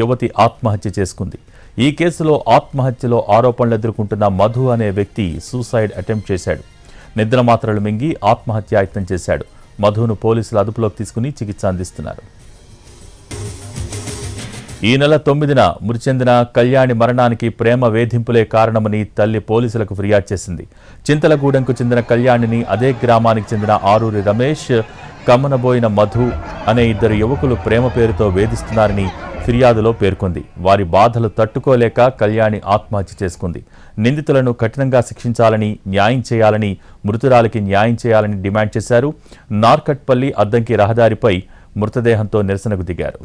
యువతి ఆత్మహత్య చేసుకుంది. ఈ కేసులో ఆత్మహత్యలో ఆరోపణలు ఎదుర్కొంటున్న మధు అనే వ్యక్తి సూసైడ్ అటెంప్ట్ చేశాడు. నిద్ర మాత్రలు మింగి ఆత్మహత్యాయత్నం చేశాడు. మధును పోలీసులు అదుపులోకి తీసుకుని చికిత్స అందిస్తున్నారు. ఈ నెల 9న మృతి చెందిన కళ్యాణి మరణానికి ప్రేమ వేధింపులే కారణమని తల్లి పోలీసులకు ఫిర్యాదు చేసింది. చింతలగూడెంకు చెందిన కళ్యాణిని అదే గ్రామానికి చెందిన ఆరూరి రమేష్, కమ్మనబోయిన మధు అనే ఇద్దరు యువకులు ప్రేమ పేరుతో వేధిస్తున్నారని ఫిర్యాదులో పేర్కొంది. వారి బాధలు తట్టుకోలేక కళ్యాణి ఆత్మహత్య చేసుకుంది. నిందితులను కఠినంగా శిక్షించాలని, న్యాయం చేయాలని, మృతురాలికి న్యాయం చేయాలని డిమాండ్ చేశారు. నార్కట్పల్లి అద్దంకి రహదారిపై మృతదేహంతో నిరసనకు దిగారు.